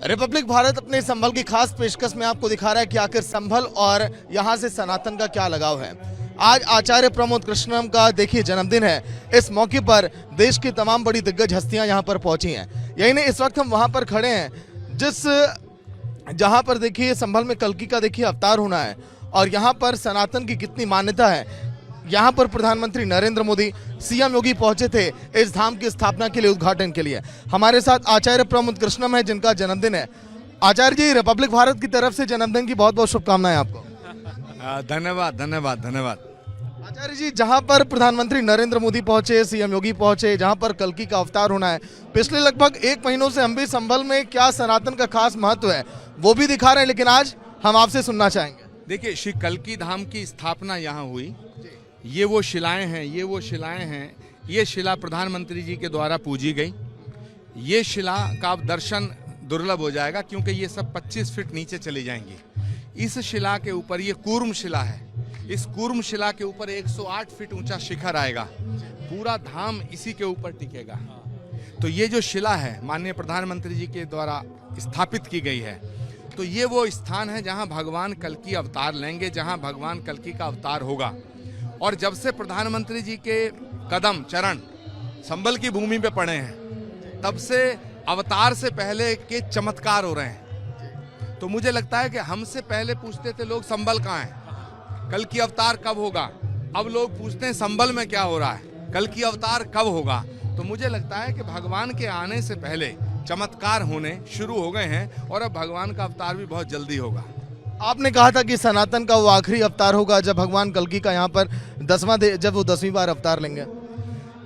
Republic Bharat अपने संभल की खास पेशकश में आपको दिखा रहा है कि आखिर संभल और यहाँ से सनातन का क्या लगाव है। आज आचार्य प्रमोद कृष्णम का देखिए जन्मदिन है। इस मौके पर देश की तमाम बड़ी दिग्गज हस्तियां यहाँ पर पहुंची हैं। यही नहीं, इस वक्त हम वहां पर खड़े हैं जहां पर देखिए संभल में कल्कि का देखिए अवतार होना है और यहाँ पर सनातन की कितनी मान्यता है। यहाँ पर प्रधानमंत्री नरेंद्र मोदी, सीएम योगी पहुंचे थे इस धाम की स्थापना के लिए, उद्घाटन के लिए। हमारे साथ आचार्य प्रमोद कृष्णम है जिनका जन्मदिन है। आचार्य जी, रिपब्लिक भारत की तरफ से जन्मदिन की बहुत बहुत शुभकामनाएं आपको। धन्यवाद धन्यवाद धन्यवाद। आचार्य जी, जहां पर प्रधानमंत्री नरेंद्र मोदी पहुंचे, सीएम योगी पहुंचे, जहां पर कल्कि का अवतार होना है, पिछले लगभग 1 महीनों से हम भी संभल में क्या सनातन का खास महत्व है वो भी दिखा रहे हैं, लेकिन आज हम आपसे सुनना चाहेंगे। देखिए, श्री कल्कि धाम की स्थापना यहाँ हुई। ये वो शिलाएं हैं, ये शिला प्रधानमंत्री जी के द्वारा पूजी गई। ये शिला का दर्शन दुर्लभ हो जाएगा क्योंकि ये सब 25 फीट नीचे चली जाएंगी। इस शिला के ऊपर, ये कूर्म शिला है, इस कूर्म शिला के ऊपर 108 फीट ऊंचा शिखर आएगा। पूरा धाम इसी के ऊपर टिकेगा। तो ये जो शिला है माननीय प्रधानमंत्री जी के द्वारा स्थापित की गई है। तो ये वो स्थान है जहां भगवान कल्कि अवतार लेंगे, जहां भगवान कल्कि का अवतार होगा। और जब से प्रधानमंत्री जी के कदम चरण संभल की भूमि पे पड़े हैं, तब से अवतार से पहले के चमत्कार हो रहे हैं। तो मुझे लगता है कि हमसे पहले पूछते थे लोग संभल कहाँ है, कल्कि अवतार कब होगा। अब लोग पूछते हैं संभल में क्या हो रहा है, कल्कि अवतार कब होगा। तो मुझे लगता है कि भगवान के आने से पहले चमत्कार होने शुरू हो गए हैं और अब भगवान का अवतार भी बहुत जल्दी होगा। आपने कहा था कि सनातन का वो आखिरी अवतार होगा जब भगवान कल्कि का यहाँ पर जब वो 10वीं बार अवतार लेंगे।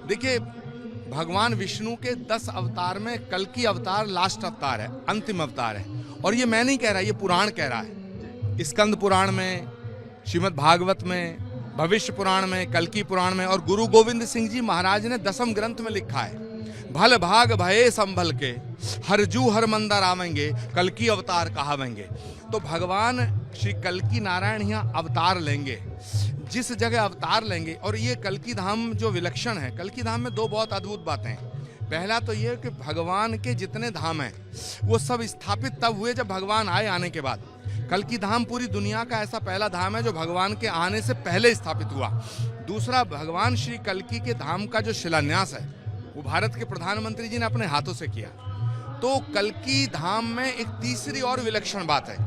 देखिए, भगवान विष्णु के 10 अवतार में कल्कि अवतार लास्ट अवतार है, अंतिम अवतार है। और ये मैं नहीं कह रहा, ये पुराण कह रहा है। स्कंद पुराण में, श्रीमद् भागवत में, भविष्य पुराण में, कल्कि पुराण में और गुरु गोविंद सिंह जी महाराज ने 10वें ग्रंथ में लिखा है, भल भाग भये संभल के हरजू हर मंदर आवेंगे, कल्कि अवतार कहावेंगे। तो भगवान श्री कल्कि नारायण यहाँ अवतार लेंगे, जिस जगह अवतार लेंगे। और ये कल्कि धाम जो विलक्षण है, कल्कि धाम में 2 बहुत अद्भुत बातें हैं। पहला तो ये कि भगवान के जितने धाम हैं वो सब स्थापित तब हुए जब भगवान आने के बाद। कल्कि धाम पूरी दुनिया का ऐसा पहला धाम है जो भगवान के आने से पहले स्थापित हुआ। दूसरा, भगवान श्री कल्कि के धाम का जो शिलान्यास है वो भारत के प्रधानमंत्री जी ने अपने हाथों से किया। तो कल्कि धाम में एक तीसरी और विलक्षण बात है।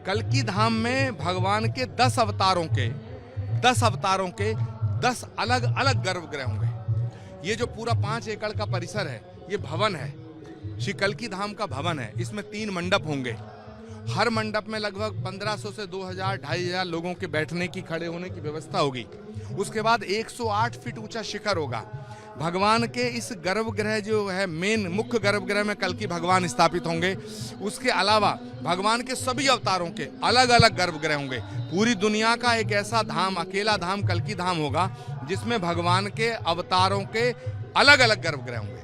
कल्कि धाम में भगवान के 10 अवतारों के 10 अलग अलग गर्भगृह होंगे। ये जो पूरा 5 एकड़ का परिसर है, ये भवन है, श्री कल्कि धाम का भवन है। इसमें 3 मंडप होंगे। हर मंडप में लगभग 1500 से 2000, 2500 लोगों के बैठने की, खड़े होने की व्यवस्था होगी। उसके बाद 108 फीट ऊंचा शिखर होगा। भगवान के इस गर्भगृह जो है, मेन मुख्य गर्भगृह में कल्कि भगवान स्थापित होंगे। उसके अलावा भगवान के सभी अवतारों के अलग अलग गर्भगृह होंगे। पूरी दुनिया का एक ऐसा धाम, अकेला धाम कल्कि धाम होगा जिसमें भगवान के अवतारों के अलग अलग गर्भगृह होंगे।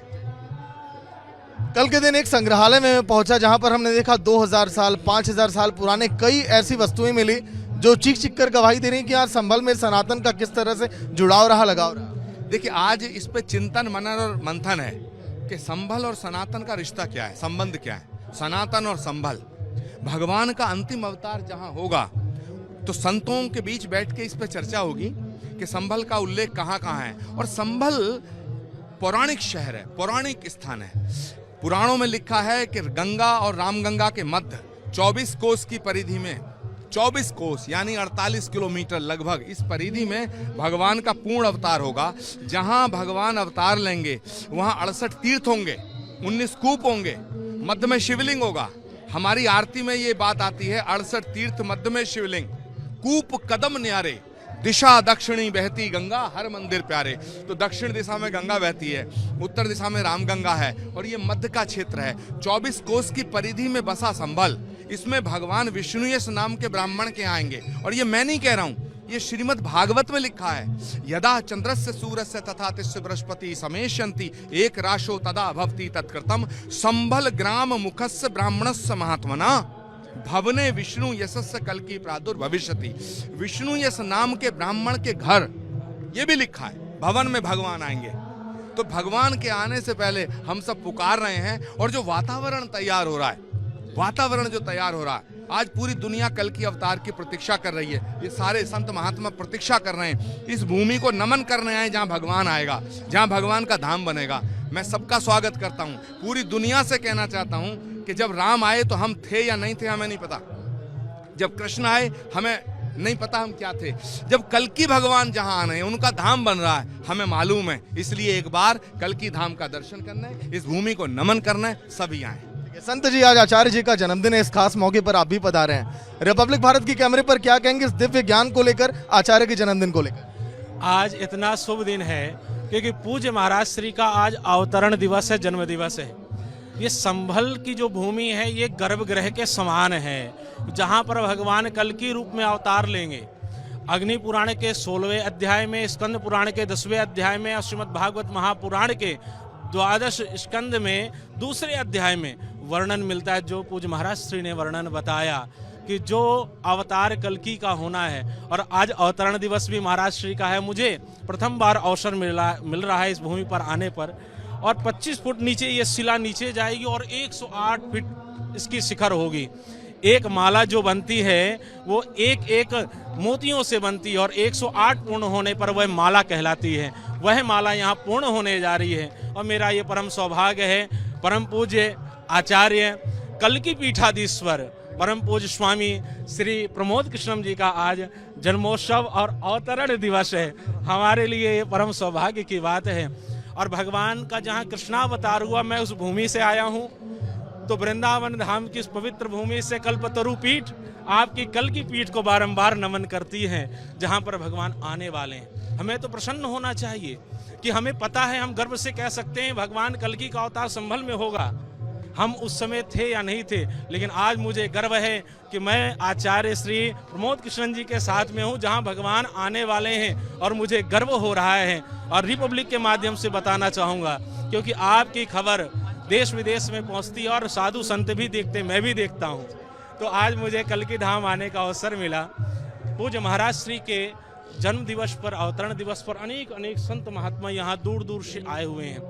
कल के दिन एक संग्रहालय में पहुंचा जहां पर हमने देखा 2000 साल, 5000 साल पुराने कई ऐसी वस्तुएं मिली जो चीख चीख कर गवाही दे रही कि आज संभल में सनातन का किस तरह से जुड़ाव रहा, लगाव रहा। देखिए, आज इस पे चिंतन, मनन और मंथन है कि संभल और सनातन का रिश्ता क्या है, संबंध क्या है। सनातन और संभल, भगवान का अंतिम अवतार जहां होगा तो संतों के बीच बैठ के इस पे चर्चा होगी कि संभल का उल्लेख कहाँ कहाँ है। और संभल पौराणिक शहर है, पौराणिक स्थान है। पुराणों में लिखा है कि गंगा और रामगंगा के मध्य 24 कोस की परिधि में, 24 कोस यानी 48 किलोमीटर लगभग, इस परिधि में भगवान का पूर्ण अवतार होगा। जहां भगवान अवतार लेंगे वहां 68 तीर्थ होंगे, 19 कूप होंगे, मध्य में शिवलिंग होगा। हमारी आरती में ये बात आती है, 68 तीर्थ, मध्य में शिवलिंग, कूप कदम न्यारे, दिशा दक्षिणी बहती गंगा, हर मंदिर प्यारे। तो दक्षिण दिशा में गंगा बहती है, उत्तर दिशा में रामगंगा है और ये मध्य का क्षेत्र है। 24 कोस की परिधि में बसा संभल, इसमें भगवान विष्णुयस नाम के ब्राह्मण के आएंगे। और ये मैं नहीं कह रहा हूं, ये श्रीमद् भागवत में लिखा है, यदा चंद्रस्य सूर्यस्य तथा तिस्य बृहस्पति समेष्यन्ति एक राशो तदा भवति तत्कृतम संभल ग्राम मुखस्य ब्राह्मणस्य महात्मना भवने विष्णु यशस्य कल्कि प्रादुर्भविष्यति। विष्णु यश नाम के ब्राह्मण के घर, ये भी लिखा है, भवन में भगवान आएंगे। तो भगवान के आने से पहले हम सब पुकार रहे हैं और जो वातावरण तैयार हो रहा है वातावरण जो तैयार हो रहा है, आज पूरी दुनिया कल की अवतार की प्रतीक्षा कर रही है। ये सारे संत महात्मा प्रतीक्षा कर रहे हैं, इस भूमि को नमन करने आए जहां भगवान आएगा, जहां भगवान का धाम बनेगा। मैं सबका स्वागत करता हूं, पूरी दुनिया से कहना चाहता हूं कि जब राम आए तो हम थे या नहीं थे हमें नहीं पता, जब कृष्ण आए हमें नहीं पता हम क्या थे, जब कल्कि भगवान जहां आने हैं उनका धाम बन रहा है हमें मालूम है। इसलिए एक बार कल्कि धाम का दर्शन करने, इस भूमि को नमन करने सभी आए। संत जी, आज आचार्य जी का जन्मदिन है, इस खास मौके पर आप भी पधारे हैं। रिपब्लिक भारत की कैमरे पर क्या कहेंगे इस दिव्य ज्ञान को लेकर, आचार्य के जन्मदिन को लेकर? आज इतना शुभ दिन है क्योंकि पूज्य महाराज श्री का आज अवतरण दिवस है, जन्म दिवस है। ये संभल की जो भूमि है ये गर्भगृह के समान है, जहाँ पर भगवान कल्कि रूप में अवतार लेंगे। अग्नि पुराण के 16वें अध्याय में, स्कंद पुराण के 10वें अध्याय में और श्रीमद् भागवत महापुराण के 12 स्कंद में दूसरे अध्याय में वर्णन मिलता है, जो पूज्य महाराज श्री ने वर्णन बताया कि जो अवतार कल्कि का होना है। और आज अवतरण दिवस भी महाराज श्री का है। मुझे प्रथम बार अवसर मिल रहा है इस भूमि पर आने पर, और 25 फुट नीचे ये शिला नीचे जाएगी और 108 फीट इसकी शिखर होगी। एक माला जो बनती है वो एक एक मोतियों से बनती है और 108 पूर्ण होने पर वह माला कहलाती है। वह माला यहाँ पूर्ण होने जा रही है और मेरा ये परम सौभाग्य है, परम पूज्य आचार्य कल्कि पीठाधीश्वर परम पूज्य स्वामी श्री प्रमोद कृष्णम जी का आज जन्मोत्सव और अवतरण दिवस है। हमारे लिए ये परम सौभाग्य की बात है। और भगवान का जहाँ कृष्णावतार हुआ, मैं उस भूमि से आया हूँ, तो वृंदावन धाम की इस पवित्र भूमि से कल्पतरु पीठ आपकी कल्कि पीठ को बारंबार नमन करती है, जहाँ पर भगवान आने वाले हैं। हमें तो प्रसन्न होना चाहिए कि हमें पता है, हम गर्व से कह सकते हैं भगवान कल्कि का अवतार संभल में होगा। हम उस समय थे या नहीं थे, लेकिन आज मुझे गर्व है कि मैं आचार्य श्री प्रमोद कृष्ण जी के साथ में हूँ, जहाँ भगवान आने वाले हैं और मुझे गर्व हो रहा है। और रिपब्लिक के माध्यम से बताना चाहूँगा, क्योंकि आपकी खबर देश विदेश में पहुँचती है और साधु संत भी देखते, मैं भी देखता हूँ। तो आज मुझे कल्कि धाम आने का अवसर मिला। पूज्य महाराज श्री के जन्म दिवस पर, अवतरण दिवस पर अनेक अनेक संत महात्मा यहाँ दूर दूर से आए हुए हैं।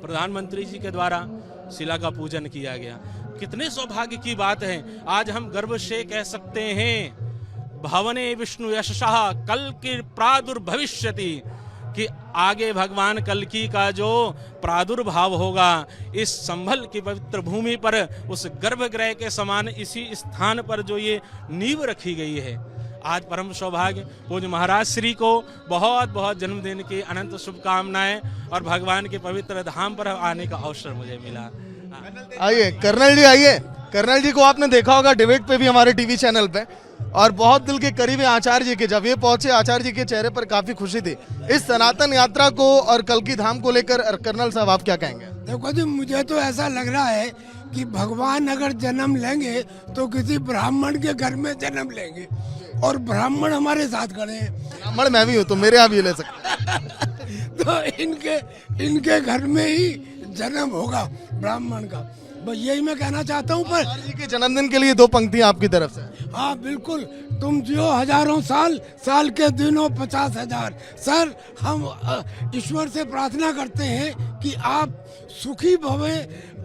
प्रधानमंत्री जी के द्वारा शिला का पूजन किया गया। कितने सौभाग्य की बात है। आज हम गर्व से कह सकते हैं भवने विष्णु यशः कल्कि प्रादुर्भविष्यति, कि आगे भगवान कल्कि का जो प्रादुर्भाव होगा इस संभल की पवित्र भूमि पर, उस गर्भगृह के समान इसी स्थान पर जो ये नींव रखी गई है। आज परम सौभाग्य, पूज्य महाराज श्री को बहुत बहुत जन्मदिन की अनंत शुभकामनाएं और भगवान के पवित्र धाम पर आने का अवसर मुझे मिला। आइए कर्नल जी, आइए। कर्नल जी को आपने देखा होगा डिबेट पे भी हमारे टीवी चैनल पे, और बहुत दिल के करीब है आचार्य जी के। जब ये पहुंचे, आचार्य जी के चेहरे पर काफी खुशी थी। इस सनातन यात्रा को और कल्कि धाम को लेकर कर्नल साहब आप क्या कहेंगे? देखो जी, मुझे तो ऐसा लग रहा है कि भगवान अगर जन्म लेंगे तो किसी ब्राह्मण के घर में जन्म लेंगे, और ब्राह्मण हमारे साथ खड़े हैं। ब्राह्मण मैं भी हूँ, तो मेरे यहाँ भी ले सकते। तो इनके घर में ही जन्म होगा ब्राह्मण का। बस यही मैं कहना चाहता हूँ। पर जी के जन्मदिन के लिए 2 पंक्तियाँ आपकी तरफ से। हाँ बिल्कुल, तुम जियो हजारों साल, साल के दिनों 50,000। सर, हम ईश्वर से प्रार्थना करते हैं कि आप सुखी भवे,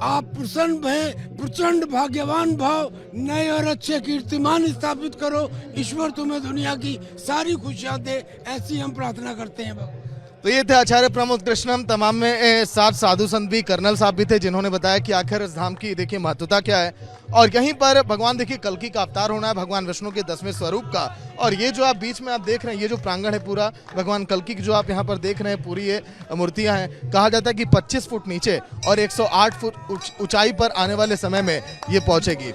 आप प्रसन्न भवे, प्रचंड भाग्यवान भाव, नए और अच्छे कीर्तिमान स्थापित करो। ईश्वर तुम्हें दुनिया की सारी खुशियाँ दे, ऐसी हम प्रार्थना करते हैं। तो ये थे आचार्य प्रमोद कृष्णम। तमाम में 7 साधु संत भी, कर्नल साहब भी थे, जिन्होंने बताया कि आखिर इस धाम की देखिए महत्वता क्या है। और यहीं पर भगवान देखिए कल्कि का अवतार होना है, भगवान विष्णु के 10वें स्वरूप का। और ये जो आप बीच में आप देख रहे हैं, ये जो प्रांगण है पूरा भगवान कल्कि की जो आप यहाँ पर देख रहे हैं, पूरी ये मूर्तियाँ हैं। कहा जाता है कि 25 फुट नीचे और 108 फुट ऊंचाई पर आने वाले समय में ये पहुंचेगी।